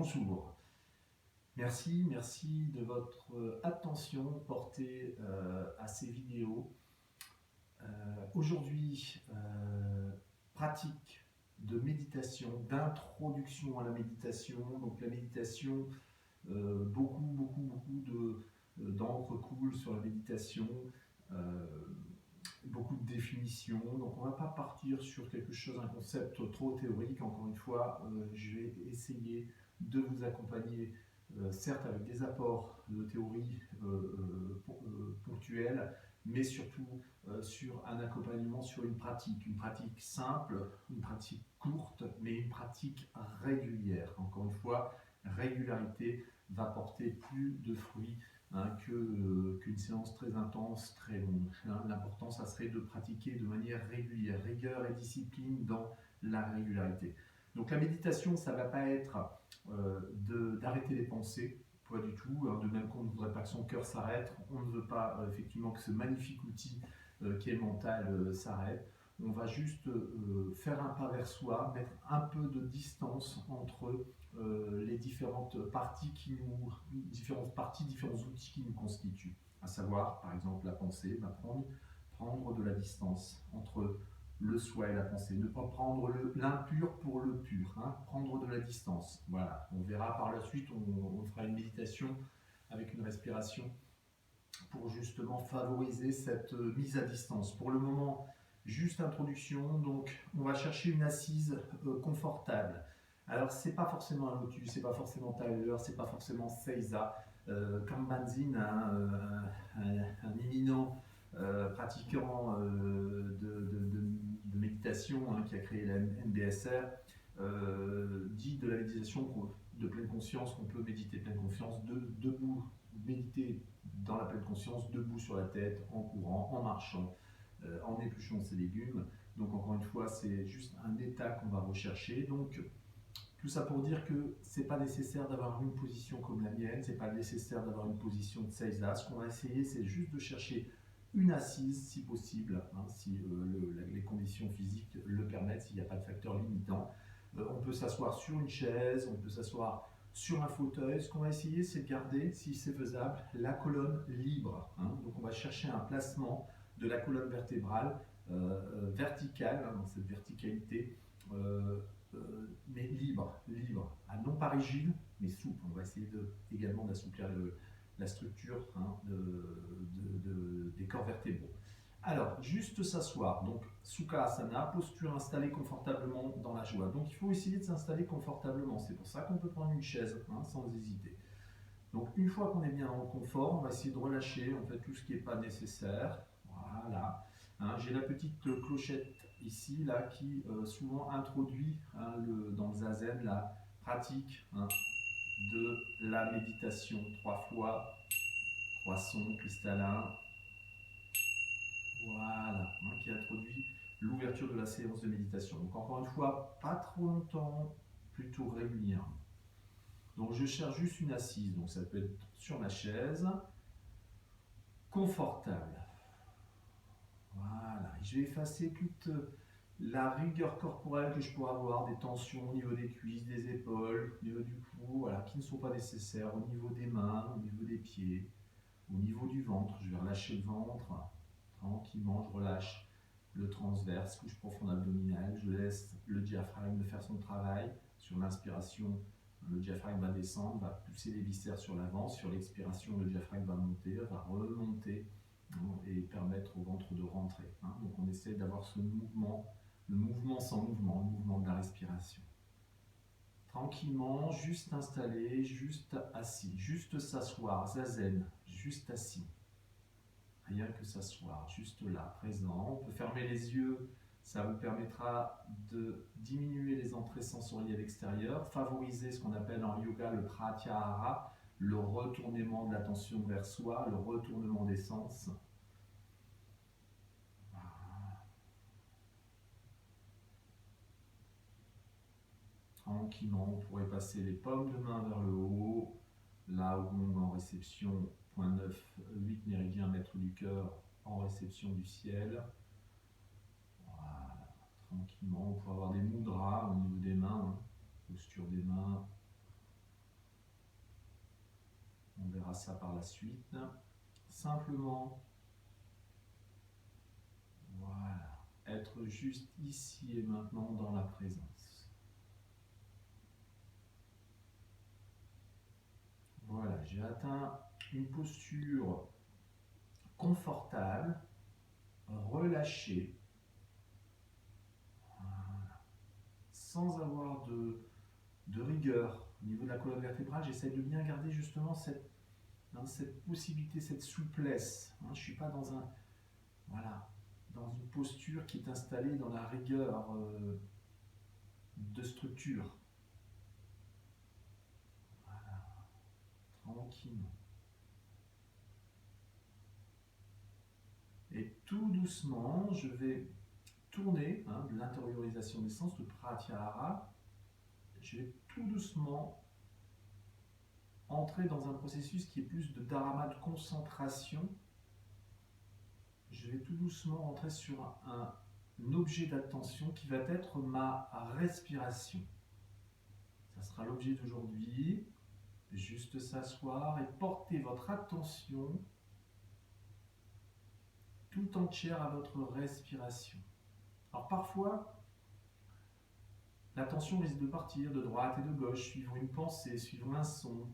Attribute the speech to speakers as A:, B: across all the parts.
A: Bonjour, merci de votre attention portée à ces vidéos. Aujourd'hui, pratique de méditation, d'introduction à la méditation. Donc la méditation, beaucoup d'encre coule sur la méditation, euh, beaucoup de définitions. Donc on ne va pas partir sur quelque chose, un concept trop théorique. Encore une fois, je vais essayer de vous accompagner, certes avec des apports de théorie ponctuels, mais surtout sur un accompagnement sur une pratique simple, une pratique courte, mais une pratique régulière. Encore une fois, régularité va porter plus de fruits qu'une séance très intense, très longue. L'important, ça serait de pratiquer de manière régulière, rigueur et discipline dans la régularité. Donc la méditation, ça ne va pas être d'arrêter les pensées, pas du tout, de même qu'on ne voudrait pas que son cœur s'arrête, on ne veut pas effectivement que ce magnifique outil qui est mental s'arrête. On va juste faire un pas vers soi, mettre un peu de distance entre les différentes parties différents outils qui nous constituent. À savoir, par exemple, la pensée, prendre de la distance entre le soi et la pensée, ne pas prendre l'impur pour le pur, prendre de la distance. Voilà, on verra par la suite, on fera une méditation avec une respiration pour justement favoriser cette mise à distance. Pour le moment, juste introduction, donc on va chercher une assise confortable. Alors c'est pas forcément un lotus, c'est pas forcément Tyler, c'est pas forcément Seiza, Kambanzin, un éminent pratiquant de méditation qui a créé la MBSR, dit de la méditation de pleine conscience qu'on peut méditer pleine conscience debout, méditer dans la pleine conscience, debout sur la tête, en courant, en marchant, en épluchant ses légumes. Donc encore une fois, c'est juste un état qu'on va rechercher. Donc tout ça pour dire que c'est pas nécessaire d'avoir une position comme la mienne, c'est pas nécessaire d'avoir une position de Seiza. Ce qu'on va essayer, c'est juste de chercher une assise, si possible, si les conditions physiques le permettent, s'il n'y a pas de facteur limitant. On peut s'asseoir sur une chaise, on peut s'asseoir sur un fauteuil. Ce qu'on va essayer, c'est de garder, si c'est faisable, la colonne libre. Donc on va chercher un placement de la colonne vertébrale verticale, dans cette verticalité, mais libre, non pas rigide, mais souple. On va essayer également d'assouplir la structure des corps vertébraux. Alors, juste s'asseoir, donc Sukhasana, posture installée confortablement dans la joie. Donc il faut essayer de s'installer confortablement, c'est pour ça qu'on peut prendre une chaise, sans hésiter. Donc une fois qu'on est bien dans le confort, on va essayer de relâcher en fait tout ce qui n'est pas nécessaire. Voilà. J'ai la petite clochette ici, là, qui souvent introduit dans le zazen la pratique de la méditation. 3 fois, 3 sons cristallins. Voilà, qui introduit l'ouverture de la séance de méditation. Donc encore une fois, pas trop longtemps, plutôt régulièrement. Donc je cherche juste une assise, donc ça peut être sur ma chaise, confortable. Voilà, je vais effacer toute la rigueur corporelle que je pourrais avoir, des tensions au niveau des cuisses, des épaules, au niveau du cou, voilà, qui ne sont pas nécessaires, au niveau des mains, au niveau des pieds, au niveau du ventre. Je vais relâcher le ventre, tranquillement, je relâche le transverse, couche profonde abdominale, je laisse le diaphragme faire son travail. Sur l'inspiration, le diaphragme va descendre, va pousser les viscères sur l'avant. Sur l'expiration, le diaphragme va monter, va remonter et permettre au ventre de rentrer. Donc on essaie d'avoir ce mouvement, le mouvement sans mouvement, le mouvement de la respiration. Tranquillement, juste installé, juste assis, juste s'asseoir, zazen, juste assis. Rien que s'asseoir, juste là, présent. On peut fermer les yeux, ça vous permettra de diminuer les entrées sensorielles extérieures, favoriser ce qu'on appelle en yoga le pratyahara, le retournement de l'attention vers soi, le retournement des sens. Tranquillement, on pourrait passer les paumes de main vers le haut, là où on est en réception, point 9, 8 méridiens, maître du cœur, en réception du ciel. Voilà, tranquillement, on peut avoir des mudras au niveau des mains, posture des mains, On verra ça par la suite. Simplement, voilà, être juste ici et maintenant dans la présence. Voilà, j'ai atteint une posture confortable, relâchée, voilà, sans avoir de rigueur au niveau de la colonne vertébrale. J'essaie de bien garder justement cette possibilité, cette souplesse. Je ne suis pas dans dans une posture qui est installée dans la rigueur de structure. Voilà, tranquillement. Et tout doucement, je vais tourner de l'intériorisation des sens, de Pratyahara. Je vais tout doucement entrer dans un processus qui est plus de dharma, de concentration. Je vais tout doucement entrer sur un objet d'attention qui va être ma respiration. Ça sera l'objet d'aujourd'hui. Juste s'asseoir et porter votre attention tout entière à votre respiration. Alors parfois, l'attention risque de partir de droite et de gauche, suivre une pensée, suivre un son,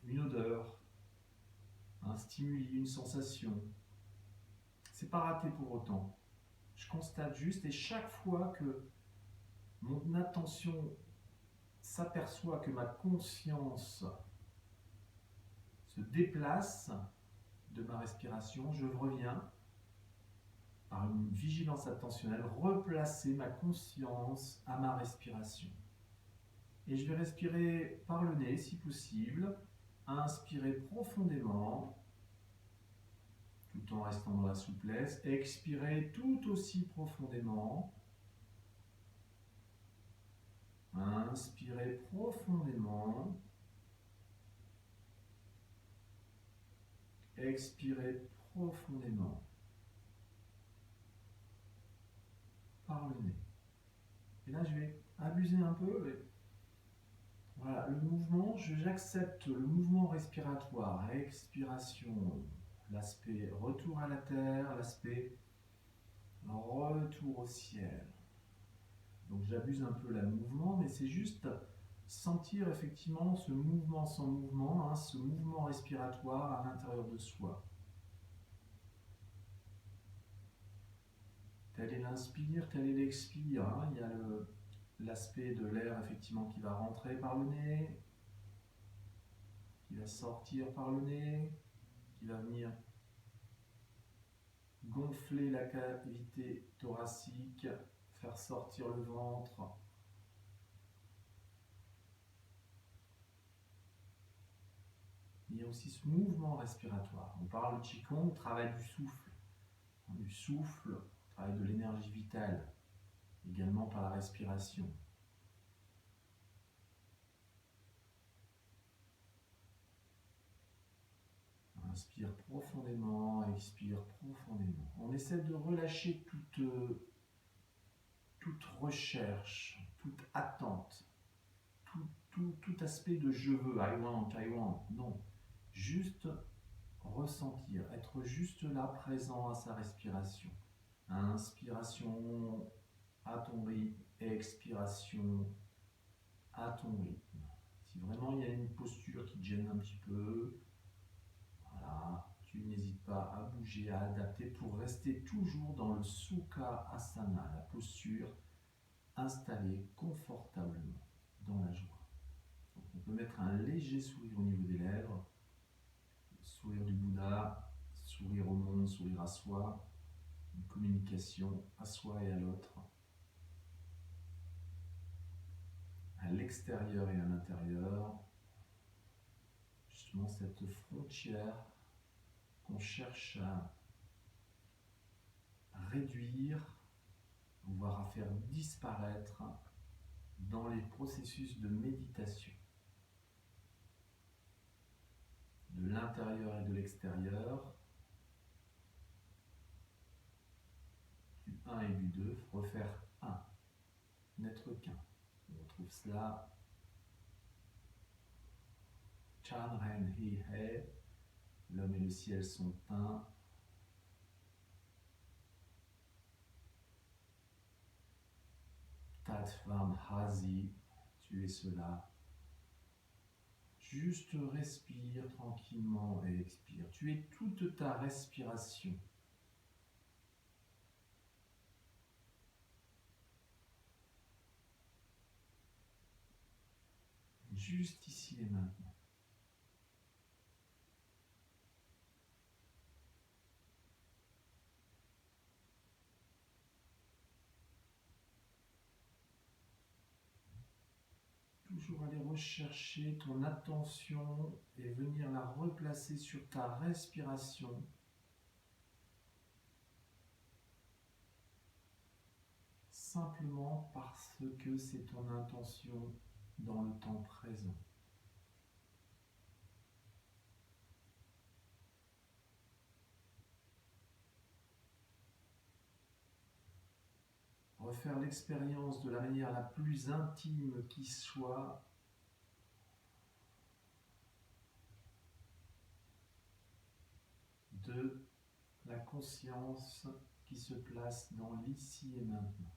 A: une odeur, un stimuli, une sensation. C'est pas raté pour autant. Je constate juste, et chaque fois que mon attention s'aperçoit que ma conscience se déplace de ma respiration, je reviens par une vigilance attentionnelle, replacer ma conscience à ma respiration. Et je vais respirer par le nez si possible, inspirer profondément, tout en restant dans la souplesse, expirer tout aussi profondément, inspirer profondément, expirer profondément par le nez. Et là, je vais abuser un peu. Voilà, le mouvement, j'accepte le mouvement respiratoire, expiration, l'aspect retour à la terre, l'aspect retour au ciel. Donc j'abuse un peu là le mouvement, mais c'est juste sentir effectivement ce mouvement sans mouvement, ce mouvement respiratoire à l'intérieur de soi. Tel est l'inspire, tel est l'expire. Il y a l'aspect de l'air effectivement qui va rentrer par le nez, qui va sortir par le nez, qui va venir gonfler la cavité thoracique, faire sortir le ventre. Il y a aussi ce mouvement respiratoire. On parle de Qigong, travail du souffle, travail de l'énergie vitale, également par la respiration. Inspire profondément, expire profondément. On essaie de relâcher toute recherche, toute attente, tout aspect de je veux, I want. Non, juste ressentir, être juste là, présent à sa respiration. Inspiration à ton rythme, expiration à ton rythme. Si vraiment il y a une posture qui te gêne un petit peu, voilà, tu n'hésites pas à bouger, à adapter pour rester toujours dans le Sukha Asana, la posture installée confortablement dans la joie. Donc on peut mettre un léger sourire au niveau des lèvres, sourire du Bouddha, sourire au monde, sourire à soi, une communication à soi et à l'autre, à l'extérieur et à l'intérieur, justement cette frontière qu'on cherche à réduire, voire à faire disparaître dans les processus de méditation. De l'intérieur et de l'extérieur, du 1 et du 2, refaire 1, n'être qu'un. On retrouve cela Chan Ren Hi He, l'homme et le ciel sont un. Tat Vam Hasi, tu es cela. Juste respire tranquillement et expire. Tu es toute ta respiration. Juste ici et maintenant. Toujours aller rechercher ton attention et venir la replacer sur ta respiration. Simplement parce que c'est ton intention dans le temps présent. Refaire l'expérience de la manière la plus intime qui soit. De la conscience qui se place dans l'ici et maintenant.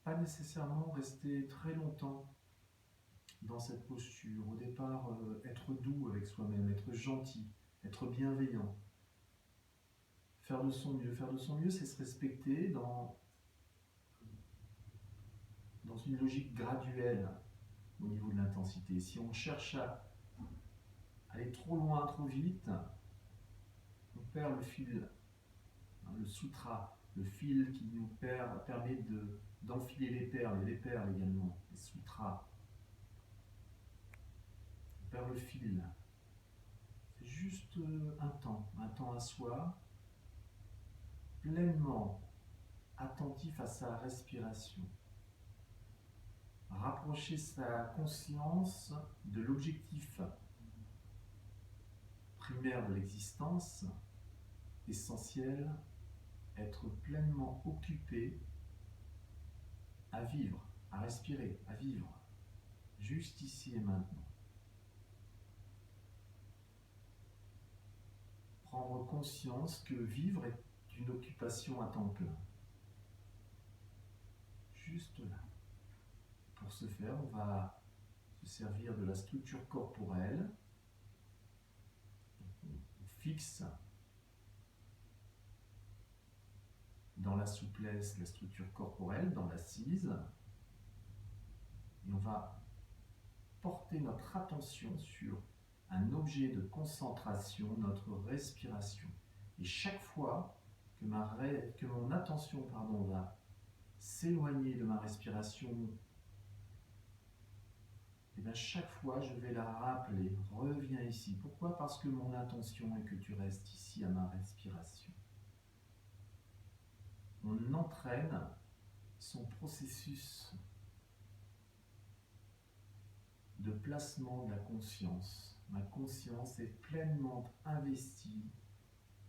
A: Pas nécessairement rester très longtemps dans cette posture. Au départ, être doux avec soi-même, être gentil, être bienveillant. Faire de son mieux. Faire de son mieux, c'est se respecter dans une logique graduelle au niveau de l'intensité. Si on cherche à aller trop loin, trop vite, on perd le fil, le sutra, le fil qui nous permet d'enfiler les perles également, les sutras. On perd le fil. C'est juste un temps à soi, pleinement attentif à sa respiration. Rapprocher sa conscience de l'objectif primaire de l'existence, essentiel, être pleinement occupé à vivre, à respirer, à vivre, juste ici et maintenant. Prendre conscience que vivre est une occupation à temps plein. Juste là. Pour ce faire, on va se servir de la structure corporelle. On fixe dans la souplesse la structure corporelle, dans l'assise. Et on va porter notre attention sur un objet de concentration, notre respiration. Et chaque fois que mon attention va s'éloigner de ma respiration, et bien chaque fois je vais la rappeler, reviens ici. Pourquoi? Parce que mon intention est que tu restes ici à ma respiration. On entraîne son processus de placement de la conscience. Ma conscience est pleinement investie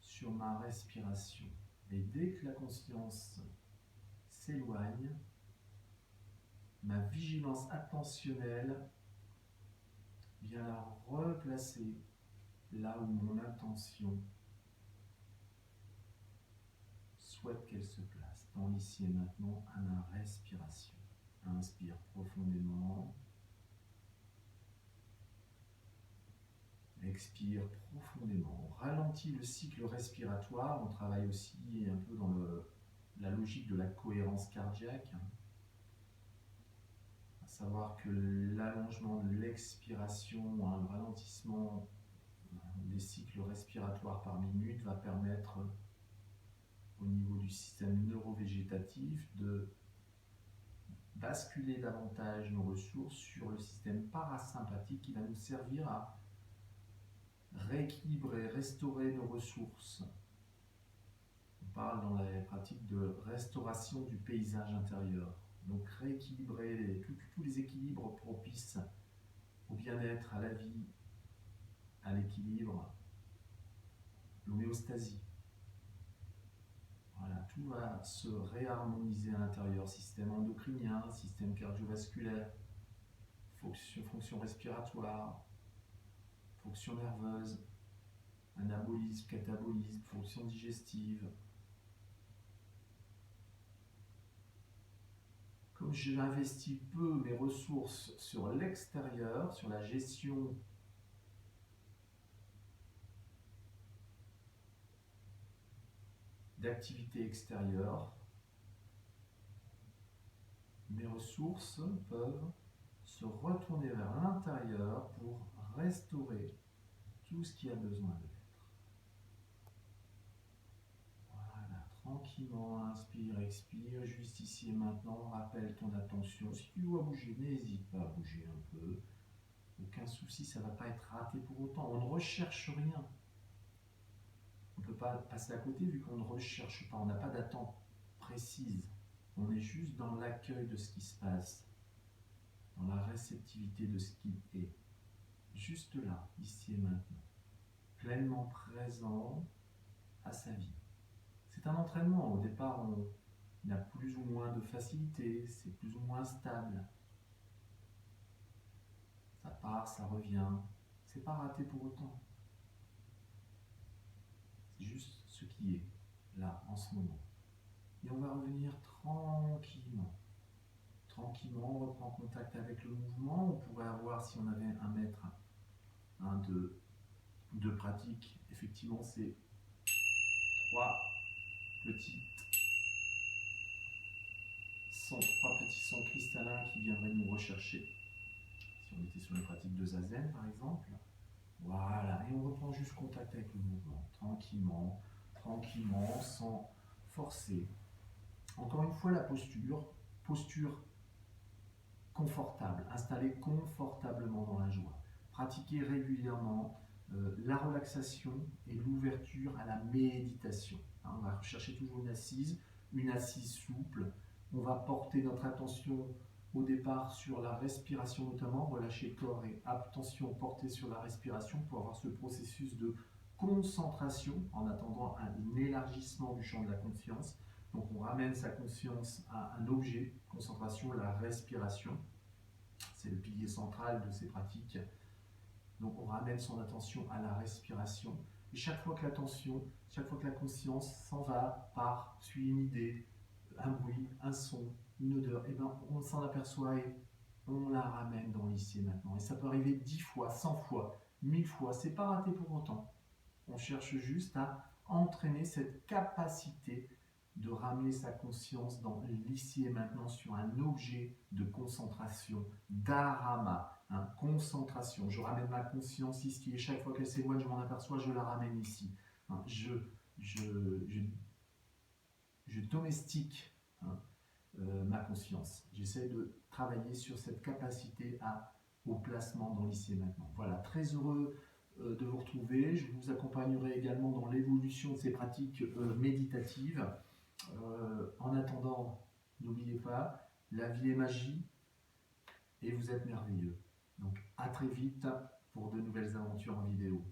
A: sur ma respiration. Et dès que la conscience s'éloigne, ma vigilance attentionnelle vient la replacer là où mon intention souhaite qu'elle se place, dans l'ici et maintenant, à ma respiration. Inspire profondément. Expire profondément. On ralentit le cycle respiratoire. On travaille aussi un peu dans la logique de la cohérence cardiaque. À savoir que l'allongement de l'expiration, le ralentissement des cycles respiratoires par minute va permettre au niveau du système neurovégétatif de basculer davantage nos ressources sur le système parasympathique qui va nous servir à rééquilibrer, restaurer nos ressources. On parle dans la pratique de restauration du paysage intérieur. Donc rééquilibrer tous les équilibres propices au bien-être, à la vie, à l'équilibre, l'homéostasie. Voilà, tout va se réharmoniser à l'intérieur, système endocrinien, système cardiovasculaire, fonction respiratoire, fonction nerveuse, anabolisme, catabolisme, fonction digestive. Comme j'investis peu mes ressources sur l'extérieur, sur la gestion d'activités extérieures, mes ressources peuvent se retourner vers l'intérieur pour restaurer tout ce qui a besoin de l'être. Voilà, tranquillement, inspire, expire, juste ici et maintenant, rappelle ton attention. Si tu dois bouger, n'hésite pas à bouger un peu. Aucun souci, ça ne va pas être raté pour autant. On ne recherche rien. On ne peut pas passer à côté vu qu'on ne recherche pas, on n'a pas d'attente précise. On est juste dans l'accueil de ce qui se passe, dans la réceptivité de ce qui est. Juste là, ici et maintenant. Pleinement présent à sa vie. C'est un entraînement. Au départ, on a plus ou moins de facilité, c'est plus ou moins stable. Ça part, ça revient. C'est pas raté pour autant. C'est juste ce qui est là, en ce moment. Et on va revenir tranquillement. Tranquillement, on reprend contact avec le mouvement. On pourrait avoir, si on avait un mètre, de pratique, effectivement, c'est 3 petits sons cristallins qui viendraient nous rechercher. Si on était sur une pratique de zazen, par exemple. Voilà, et on reprend juste contact avec le mouvement, tranquillement, tranquillement, sans forcer. Encore une fois, la posture confortable, installée confortablement dans la joie. Pratiquer régulièrement la relaxation et l'ouverture à la méditation. Hein, on va rechercher toujours une assise souple. On va porter notre attention au départ sur la respiration notamment, relâcher corps et attention portée sur la respiration pour avoir ce processus de concentration en attendant un élargissement du champ de la conscience. Donc on ramène sa conscience à un objet, concentration, la respiration. C'est le pilier central de ces pratiques. Donc on ramène son attention à la respiration. Et chaque fois que la conscience s'en va, part, suit une idée, un bruit, un son, une odeur, et ben on s'en aperçoit et on la ramène dans l'ici et maintenant. Et ça peut arriver 10 fois, 100 fois, 1000 fois, c'est pas raté pour autant. On cherche juste à entraîner cette capacité de ramener sa conscience dans l'ici et maintenant sur un objet de concentration, dharama, hein, concentration. Je ramène ma conscience ici et chaque fois qu'elle s'éloigne, je m'en aperçois, je la ramène ici. Hein, je domestique ma conscience. J'essaie de travailler sur cette capacité au placement dans l'ici et maintenant. Voilà, très heureux de vous retrouver. Je vous accompagnerai également dans l'évolution de ces pratiques méditatives. En attendant, n'oubliez pas, la vie est magie et vous êtes merveilleux. Donc à très vite pour de nouvelles aventures en vidéo.